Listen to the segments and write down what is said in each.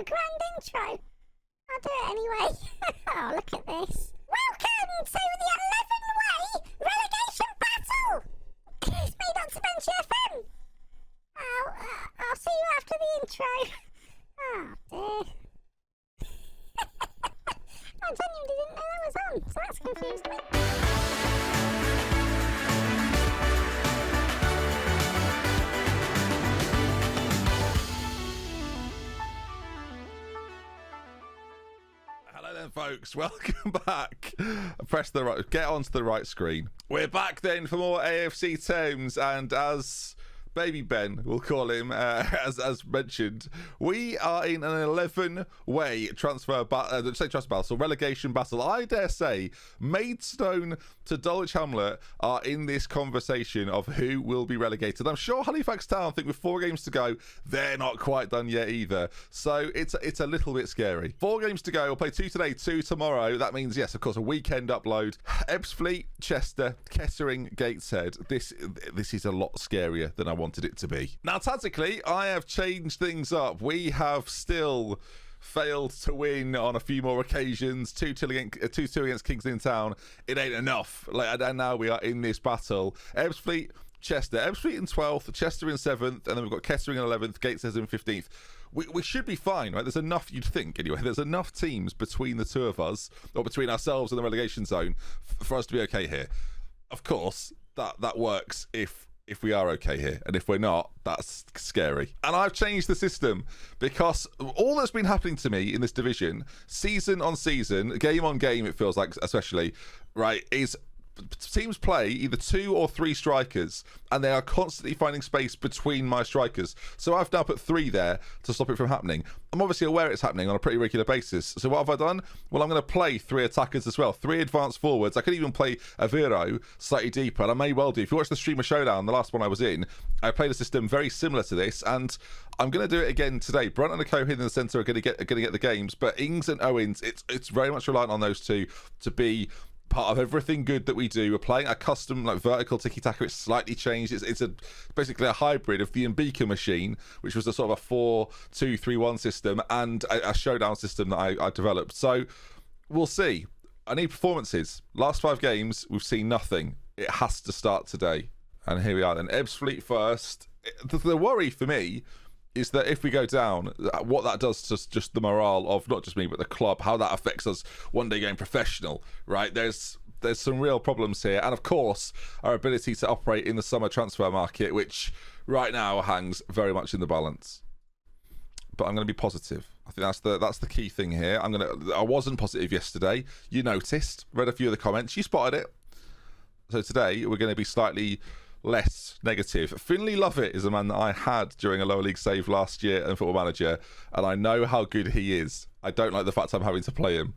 a grand intro. I'll do it anyway. Oh, look at this. Welcome to the 11-way relegation battle. It's me, DoctorBenjyFM. I'll see you after the intro. Oh, dear. I genuinely didn't know that was on, so that's confused me. Hello then, folks. Welcome back. Get onto the right screen. We're back then for more AFC Thames, and as Baby Ben, we'll call him, as mentioned, we are in an 11-way transfer battle, so relegation battle. I dare say Maidstone to Dulwich Hamlet are in this conversation of who will be relegated. I'm sure Halifax Town think with 4 games to go, they're not quite done yet either. So it's a little bit scary. 4 games to go. We'll play 2 today, 2 tomorrow. That means, yes, of course, a weekend upload. Ebbsfleet, Chester, Kettering, Gateshead. This is a lot scarier than I wanted it to be. Now, tactically, I have changed things up. We have still failed to win on a few more occasions. 2-2 against Kingsley Town. It ain't enough. And now we are in this battle. Ebbsfleet, Chester. Ebbsfleet in 12th, Chester in 7th, and then we've got Kettering in 11th, Gateshead in 15th. We should be fine, right? There's enough, you'd think, anyway. There's enough teams between the two of us, or between ourselves and the relegation zone, for us to be okay here. Of course, that works if we are okay here, and if we're not, that's scary. And I've changed the system because all that's been happening to me in this division, season on season, game on game, it feels like, especially, right, is teams play either 2 or 3 strikers, and they are constantly finding space between my strikers. So I've now put 3 there to stop it from happening. I'm obviously aware it's happening on a pretty regular basis. So what have I done? Well, I'm going to play 3 attackers as well, 3 advanced forwards. I could even play a Vero slightly deeper, and I may well do. If you watch the Streamer Showdown, the last one I was in, I played a system very similar to this, and I'm going to do it again today. Brunt and Cohen in the centre are going to get the games, but Ings and Owens, it's very much reliant on those two to be part of everything good that we do. We're playing a custom vertical tiki-taka. It's slightly changed. It's basically a hybrid of the Mbika machine, which was a sort of a 4-2-3-1 system, and a showdown system that I developed. So we'll see. I need performances. Last 5 games, we've seen nothing. It has to start today. And here we are then. Ebbsfleet first. The worry for me is that if we go down, what that does to just the morale of not just me but the club, how that affects us one day going professional, right? There's some real problems here, and of course our ability to operate in the summer transfer market, which right now hangs very much in the balance. But I'm going to be positive. I think that's the key thing here. I wasn't positive yesterday. You noticed, read a few of the comments, you spotted it. So today we're going to be slightly less negative. Finley Lovett is a man that I had during a lower league save last year in Football Manager, and I know how good he is. I don't like the fact I'm having to play him.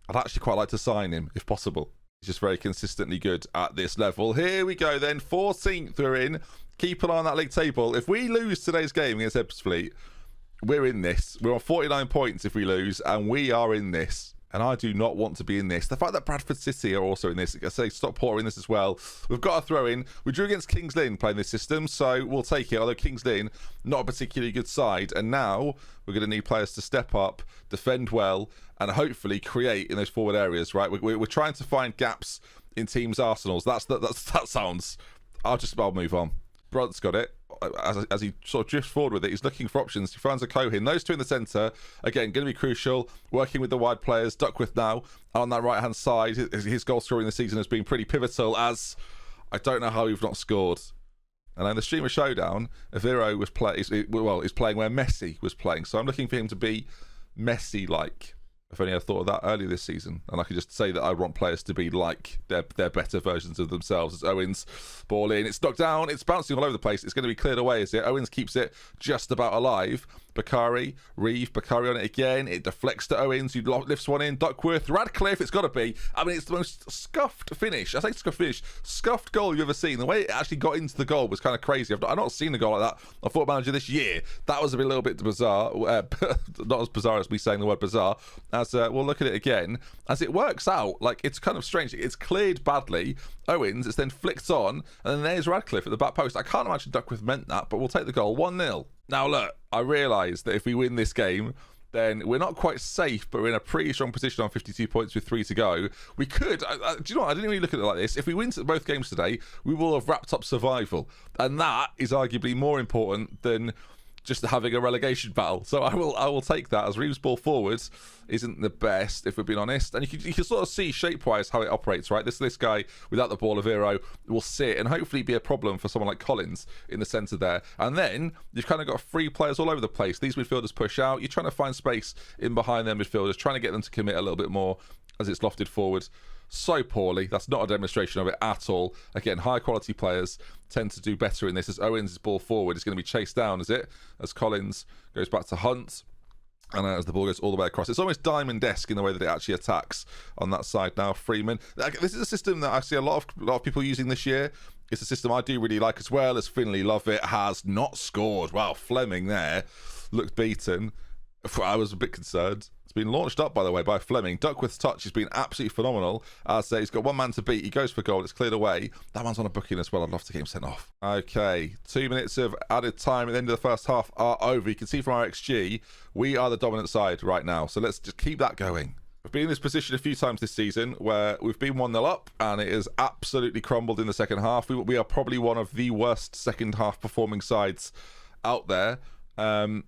I'd actually quite like to sign him if possible. He's just very consistently good at this level. Here we go then, 14th we're in. Keep an eye on that league table. If we lose today's game against Ebbsfleet, we're in this. We're on 49 points if we lose, and we are in this. And I do not want to be in this. The fact that Bradford City are also in this, I say Stockport are in this as well. We've got a throw in. We drew against Kings Lynn playing this system, so we'll take it. Although Kings Lynn, not a particularly good side. And now we're going to need players to step up, defend well, and hopefully create in those forward areas, right? We're trying to find gaps in teams' arsenals. That sounds... I'll move on. Brunt's got it. As he sort of drifts forward with it, he's looking for options. He finds a Cohen. Those two in the centre, again, going to be crucial. Working with the wide players. Duckworth now on that right-hand side. His goal scoring this season has been pretty pivotal, as I don't know how we've not scored. And in the Streamer Showdown, Aviro is playing where Messi was playing. So I'm looking for him to be Messi-like. If only I thought of that earlier this season. And I could just say that I want players to be like their better versions of themselves. As Owens, ball in, it's knocked down, it's bouncing all over the place. It's going to be cleared away, is it? Owens keeps it just about alive. Bakari, Bakari on it again. It deflects to Owens, who lifts one in. Duckworth, Radcliffe, it's got to be. I mean, it's the most scuffed finish. I say scuffed finish. Scuffed goal you've ever seen. The way it actually got into the goal was kind of crazy. I've not seen a goal like that on Football Manager this year. That was a little bit bizarre. Not as bizarre as me saying the word bizarre. As we'll look at it again. As it works out, like, it's kind of strange. It's cleared badly. Owens, it's then flicked on. And then there's Radcliffe at the back post. I can't imagine Duckworth meant that, but we'll take the goal. 1-0. Now, look, I realise that if we win this game, then we're not quite safe, but we're in a pretty strong position on 52 points with 3 to go. We could, do you know what? I didn't really look at it like this. If we win both games today, we will have wrapped up survival. And that is arguably more important than just having a relegation battle. So I will take that, as Reeves' ball forwards isn't the best, if we're being honest. And you can sort of see shape-wise how it operates, right? This guy without the ball of Vero will sit and hopefully be a problem for someone like Collins in the centre there. And then you've kind of got 3 players all over the place. These midfielders push out. You're trying to find space in behind their midfielders, trying to get them to commit a little bit more as it's lofted forward. So poorly. That's not a demonstration of it at all. Again, high quality players tend to do better in this, as Owens' ball forward is going to be chased down, is it? As Collins goes back to Hunt, and as the ball goes all the way across. It's almost Diamond-esque in the way that it actually attacks on that side now. Freeman. This is a system that I see a lot of people using this year. It's a system I do really like as well, as Finley Lovett has not scored. Wow, Fleming there looked beaten. I was a bit concerned. It's been launched up, by the way, by Fleming. Duckworth's touch has been absolutely phenomenal. As he's got one man to beat. He goes for goal. It's cleared away. That one's on a booking as well. I'd love to get him sent off. Okay, 2 minutes of added time at the end of the first half are over. You can see from our XG, we are the dominant side right now. So let's just keep that going. We've been in this position a few times this season where we've been 1-0 up and it has absolutely crumbled in the second half. We are probably one of the worst second half performing sides out there. I'm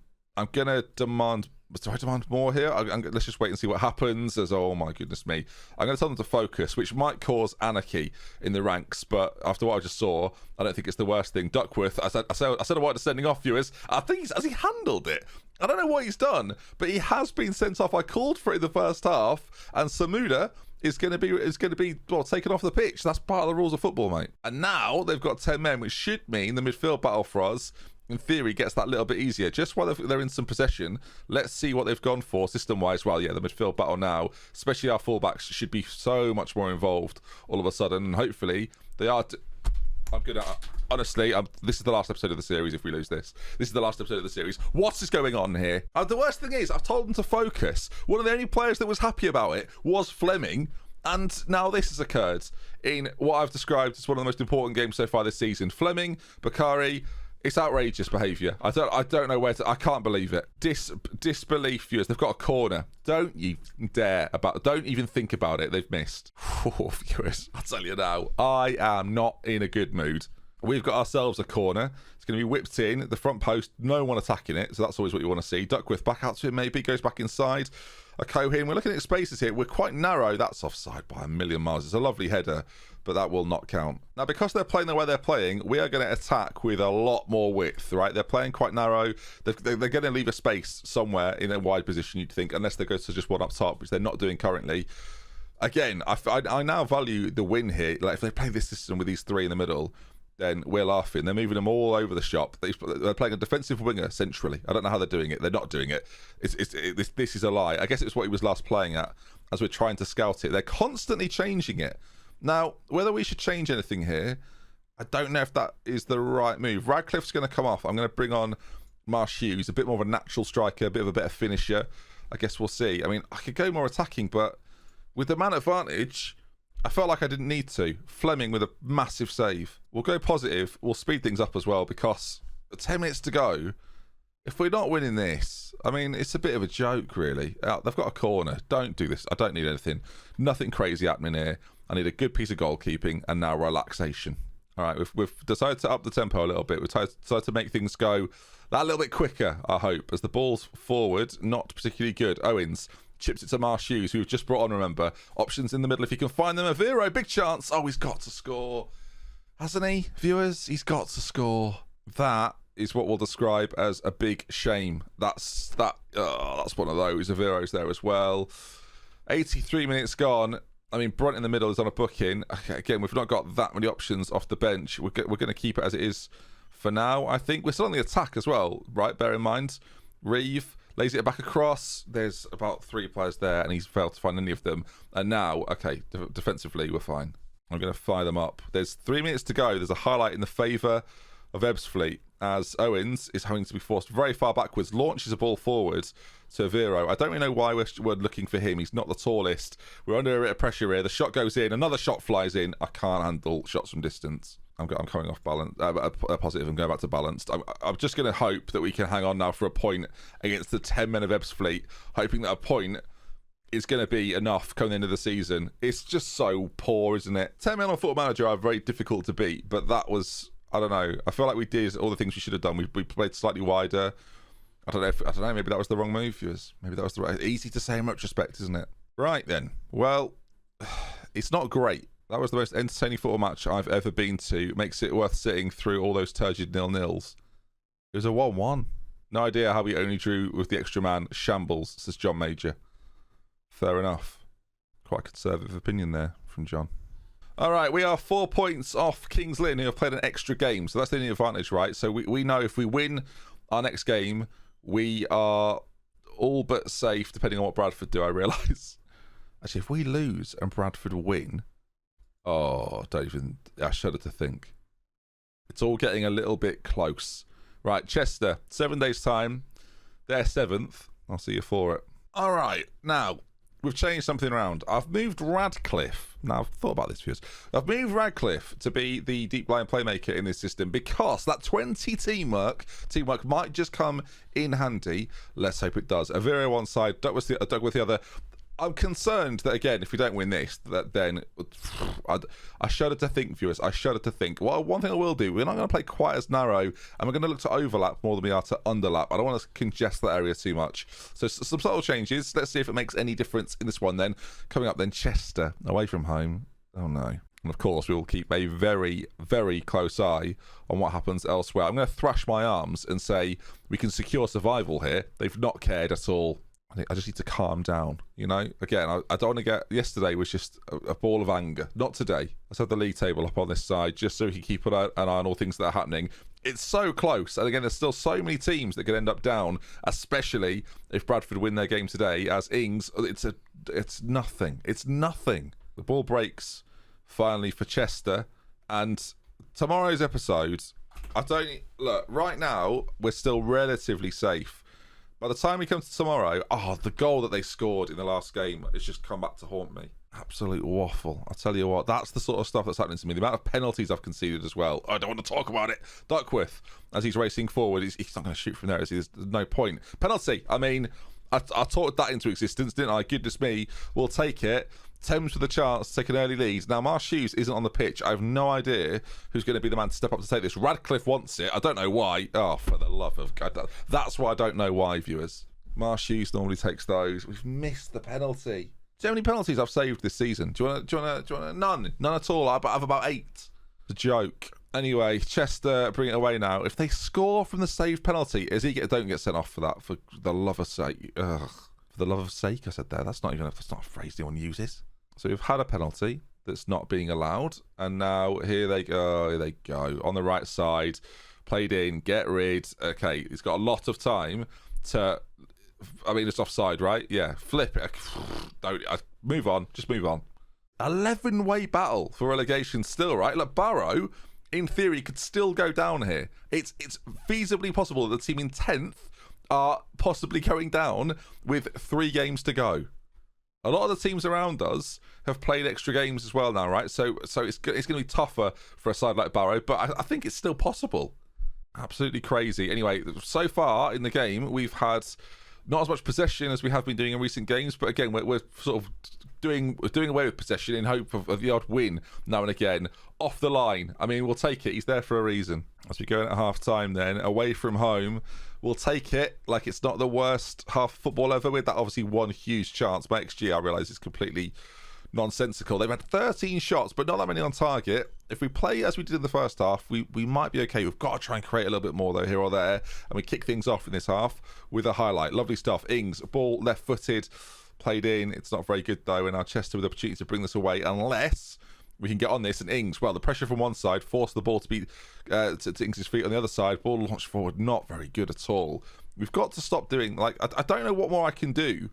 going to demand... Do I demand more here? Let's just wait and see what happens. Oh my goodness me. I'm going to tell them to focus, which might cause anarchy in the ranks, but after what I just saw, I don't think it's the worst thing. Duckworth, I said I wanted to sending off, viewers. I think has he handled it? I don't know what he's done, but he has been sent off. I called for it in the first half, and Samuda is going to be taken off the pitch. That's part of the rules of football, mate. And now they've got 10 men, which should mean the midfield battle for us, in theory, gets that little bit easier. Just while they're in some possession, let's see what they've gone for system-wise. Well, yeah, the midfield battle now, especially our fullbacks, should be so much more involved all of a sudden. And hopefully, they are... I'm going to... Honestly, this is the last episode of the series if we lose this. This is the last episode of the series. What is going on here? The worst thing is, I've told them to focus. One of the only players that was happy about it was Fleming. And now this has occurred in what I've described as one of the most important games so far this season. Fleming, Bakari... It's outrageous behaviour. I don't know where to... I can't believe it. Disbelief, viewers. They've got a corner. Don't you dare don't even think about it. They've missed. Oh, viewers, I'll tell you now. I am not in a good mood. We've got ourselves a corner. It's going to be whipped in. The front post, no one attacking it. So that's always what you want to see. Duckworth back out to him maybe. Goes back inside. A Cohen. We're looking at spaces here. We're quite narrow. That's offside by a million miles. It's a lovely header, but that will not count. Now, because they're playing the way they're playing, we are going to attack with a lot more width, right? They're playing quite narrow. They're going to leave a space somewhere in a wide position, you'd think, unless they go to just one up top, which they're not doing currently. Again, I now value the win here. Like, if they play this system with these 3 in the middle, then we're laughing. They're moving them all over the shop. They're playing a defensive winger centrally. I don't know how they're doing it. They're not doing it. This is a lie. I guess it's what he was last playing at as we're trying to scout it. They're constantly changing it. Now, whether we should change anything here, I don't know if that is the right move. Radcliffe's going to come off. I'm going to bring on Marsh Hughes, a bit more of a natural striker, a bit of a better finisher. I guess we'll see. I mean, I could go more attacking, but with the man advantage... I felt like I didn't need to. Fleming with a massive save. We'll go positive. We'll speed things up as well because 10 minutes to go. If we're not winning this, I mean, it's a bit of a joke, really. They've got a corner. Don't do this. I don't need anything. Nothing crazy happening here. I need a good piece of goalkeeping and now relaxation. All right, we've decided to up the tempo a little bit. We've decided to make things go that little bit quicker, I hope, as the ball's forward, not particularly good. Owens chips it to Marsh Hughes, who we've just brought on, remember. Options in the middle if he can find them. Aviro, big chance. Oh, he's got to score. Hasn't he, viewers? He's got to score. That is what we'll describe as a big shame. That's one of those. Aviro's there as well. 83 minutes gone. I mean, Brunt in the middle is on a booking. Okay, again, we've not got that many options off the bench. We're going to keep it as it is for now, I think. We're still on the attack as well, right? Bear in mind. Reeve lays it back across. There's about 3 players there, and he's failed to find any of them. And now, okay, defensively, we're fine. I'm going to fire them up. There's 3 minutes to go. There's a highlight in the favour of Ebbsfleet. as Owens is having to be forced very far backwards, launches a ball forward to Vero. I don't really know why we're looking for him. He's not the tallest. We're under a bit of pressure here. The shot goes in. Another shot flies in. I can't handle shots from distance. I'm coming off balance. Positive. I'm going back to balanced. I'm just going to hope that we can hang on now for a point against the 10 men of Ebbs fleet, hoping that a point is going to be enough coming into the season. It's just so poor, isn't it? 10 men on Football Manager are very difficult to beat, but that was, I don't know. I feel like we did all the things we should have done. We played slightly wider. I don't know. Maybe that was the wrong move, viewers. Maybe that was the right. Easy to say in retrospect, isn't it? Right then. Well, it's not great. That was the most entertaining football match I've ever been to. Makes it worth sitting through all those turgid 0-0s. It was a 1-1. No idea how we only drew with the extra man. Shambles, says John Major. Fair enough. Quite a conservative opinion there from John. All right, we are 4 points off Kings Lynn, who have played an extra game. So that's the only advantage, right? So we know if we win our next game, we are all but safe, depending on what Bradford do, I realise. Actually, if we lose and Bradford win... Oh, I shudder to think. It's all getting a little bit close. Right, Chester, 7 days' time. They're 7th. I'll see you for it. All right, now, we've changed something around. I've moved Radcliffe. Now, I've thought about this for years. I've moved Radcliffe to be the deep line playmaker in this system because that 20 teamwork might just come in handy. Let's hope it does. Avira one side, Doug with the other. I'm concerned that, again, if we don't win this, that then... I shudder to think, viewers. I shudder to think. Well, one thing I will do, we're not going to play quite as narrow, and we're going to look to overlap more than we are to underlap. I don't want to congest that area too much. So some subtle changes. Let's see if it makes any difference in this one then. Coming up then, Chester, away from home. Oh, no. And, of course, we will keep a very, very close eye on what happens elsewhere. I'm going to thrash my arms and say we can secure survival here. They've not cared at all. I just need to calm down, you know? Again, I don't want to get... Yesterday was just a ball of anger. Not today. Let's have the league table up on this side just so we can keep an eye on all things that are happening. It's so close. And again, there's still so many teams that could end up down, especially if Bradford win their game today. As Ings, it's nothing. It's nothing. The ball breaks finally for Chester. And tomorrow's episode, look, right now, we're still relatively safe. By the time we come to tomorrow, the goal that they scored in the last game has just come back to haunt me. Absolute waffle. I'll tell you what, that's the sort of stuff that's happening to me. The amount of penalties I've conceded as well. I don't want to talk about it. Duckworth, as he's racing forward, he's not going to shoot from there, is he? There's no point. Penalty. I mean, I talked that into existence, didn't I? Goodness me. We'll take it. Thames with a chance to take an early lead. Now, Marsh Hughes isn't on the pitch. I have no idea who's going to be the man to step up to take this. Radcliffe wants it. I don't know why. Oh, for the love of God. That's why I don't know why, viewers. Marsh Hughes normally takes those. We've missed the penalty. Do you know how many penalties I've saved this season? Do you want to? None. None at all. I have about 8. It's a joke. Anyway, Chester bring it away now. If they score from the saved penalty, don't get sent off for that, for the love of sake. Ugh. For the love of sake, I said there. That's not a phrase anyone uses. So we've had a penalty that's not being allowed, and now here they go. On the right side, played in, get rid. Okay, he's got a lot of time to... I mean, it's offside, right? Yeah, flip it. Move on. Just move on. 11-way battle for relegation still, right? Look, Barrow, in theory, could still go down here. It's feasibly possible that the team in 10th are possibly going down with 3 games to go. A lot of the teams around us have played extra games as well now, right? So it's going to be tougher for a side like Barrow, but I think it's still possible. Absolutely crazy. Anyway, so far in the game, we've had not as much possession as we have been doing in recent games, but again, we're sort of doing away with possession in hope of the odd win now and again. Off the line. I mean, we'll take it. He's there for a reason. As we go in at half-time then, away from home, we'll take it like it's not the worst half football ever, with that obviously one huge chance. My XG, I realise, is completely nonsensical. They've had 13 shots, but not that many on target. If we play as we did in the first half, we might be okay. We've got to try and create a little bit more, though, here or there. And we kick things off in this half with a highlight. Lovely stuff. Ings, ball left-footed, played in. It's not very good, though, in our Chester with the opportunity to bring this away, unless we can get on this. And Ings, well, the pressure from one side forced the ball to be to Ings' feet on the other side. Ball launched forward, not very good at all. We've got to stop doing, I don't know what more I can do.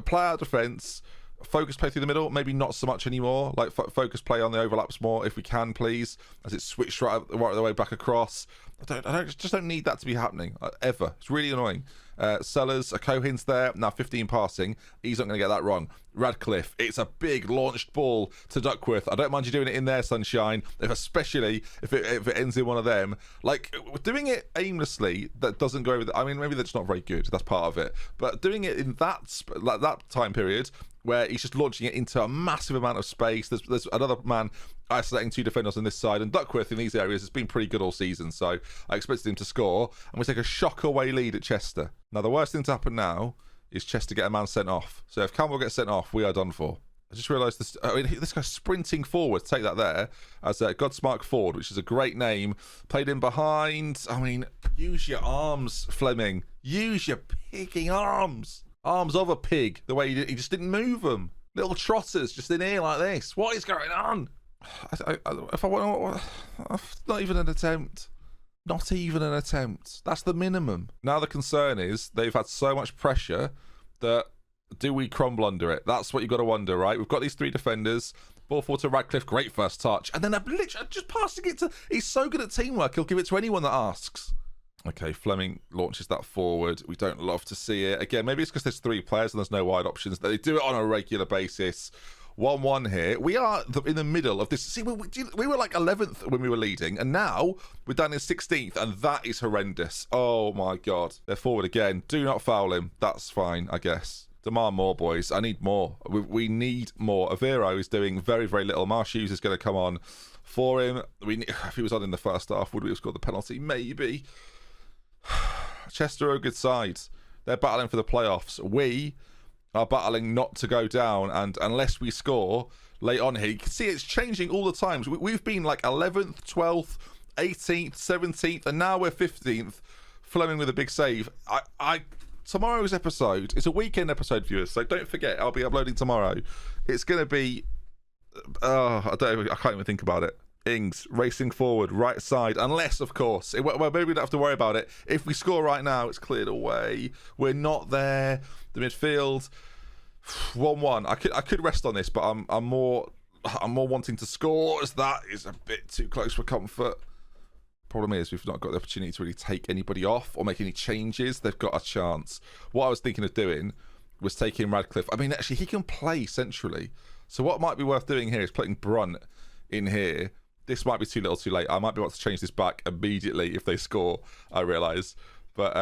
Play out defence, focus play through the middle, maybe not so much anymore. Focus play on the overlaps more if we can, please, as it's switched right the way back across. I just don't need that to be happening ever. It's really annoying. Sellers, a Cohen's there. Now 15 passing. He's not going to get that wrong. Radcliffe, it's a big launched ball to Duckworth. I don't mind you doing it in there, Sunshine, especially if it ends in one of them. Like, doing it aimlessly, that doesn't go with it. I mean, maybe that's not very good. That's part of it. But doing it in that time period, where he's just launching it into a massive amount of space. There's another man isolating 2 defenders on this side, and Duckworth in these areas has been pretty good all season, so I expected him to score, and we take a shock-away lead at Chester. Now, the worst thing to happen now is Chester get a man sent off. So if Campbell gets sent off, we are done for. I just realised this. I mean, this guy's sprinting forward. Take that there as Godsmark Ford, which is a great name. Played in behind. I mean, use your arms, Fleming. Use your picking arms. Arms of a pig. The way he just didn't move them. Little trotters just in here like this. What is going on? If I want, not even an attempt. Not even an attempt. That's the minimum. Now the concern is they've had so much pressure that do we crumble under it? That's what you've got to wonder, right? We've got these 3 defenders. Ball forward to Radcliffe. Great first touch. And then literally just passing it to... He's so good at teamwork. He'll give it to anyone that asks. Okay, Fleming launches that forward. We don't love to see it. Again, maybe it's because there's 3 players and there's no wide options. They do it on a regular basis. 1-1 here. We are in the middle of this. See, we were like 11th when we were leading, and now we're down in 16th, and that is horrendous. Oh, my God. They're forward again. Do not foul him. That's fine, I guess. Demand more, boys. I need more. We need more. Avero is doing very, very little. Marsh Hughes is going to come on for him. If he was on in the first half, would we have scored the penalty? Maybe. Chester are a good side. They're battling for the playoffs. We are battling not to go down, and unless we score late on here, you can see it's changing all the times. We've been like 11th, 12th, 18th, 17th, and now we're 15th. Fleming with a big save. Tomorrow's episode is a weekend episode, viewers, so don't forget, I'll be uploading tomorrow. It's going to be... I can't even think about it. Ings racing forward, right side, unless, of course, maybe we don't have to worry about it. If we score right now, it's cleared away. We're not there. The midfield, 1-1. I could rest on this, but I'm more wanting to score, as that is a bit too close for comfort. Problem is, we've not got the opportunity to really take anybody off or make any changes. They've got a chance. What I was thinking of doing was taking Radcliffe. I mean, actually, he can play centrally. So what might be worth doing here is putting Brunt in here. This might be too little too late. I might be able to change this back immediately if they score, I realise. But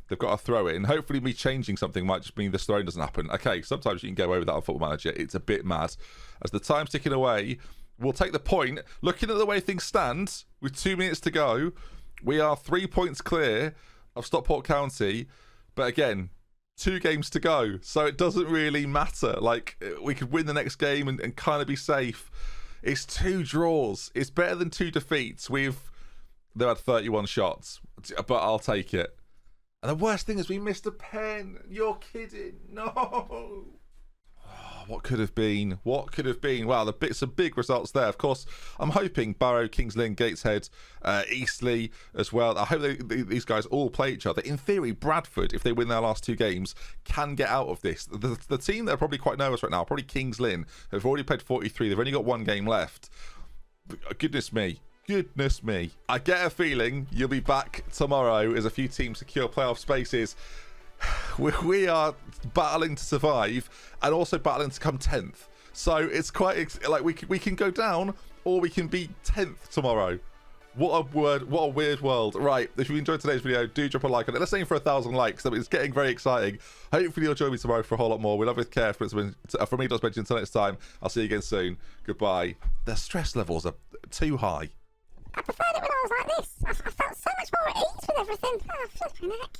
they've got to throw it in. Hopefully me changing something might just mean this throwing doesn't happen. Okay, sometimes you can get away with that on Football Manager. It's a bit mad. As the time's ticking away, we'll take the point. Looking at the way things stand, with 2 minutes to go, we are 3 points clear of Stockport County. But again, 2 games to go. So it doesn't really matter. Like, we could win the next game and kind of be safe. It's 2 draws. It's better than 2 defeats. They've had 31 shots, but I'll take it. And the worst thing is we missed a pen. You're kidding. No. Oh, what could have been? What could have been? Wow, some big results there. Of course, I'm hoping Barrow, Kings Lynn, Gateshead, Eastleigh as well. I hope these guys all play each other. In theory, Bradford, if they win their last 2 games, can get out of this. The team that are probably quite nervous right now, probably Kings Lynn, who've already played 43. They've only got 1 game left. Goodness me. Goodness me. I get a feeling you'll be back tomorrow as a few teams secure playoff spaces. We are battling to survive and also battling to come 10th. So it's quite like we can go down or we can be 10th tomorrow. What a weird world. Right, if you enjoyed today's video, do drop a like on it. Let's aim for 1,000 likes. It's getting very exciting. Hopefully you'll join me tomorrow for a whole lot more. We love with care. From me, DoctorBenjy, until next time, I'll see you again soon. Goodbye. The stress levels are too high. I preferred it when I was like this. I felt so much more at ease with everything. Oh, flipping heck.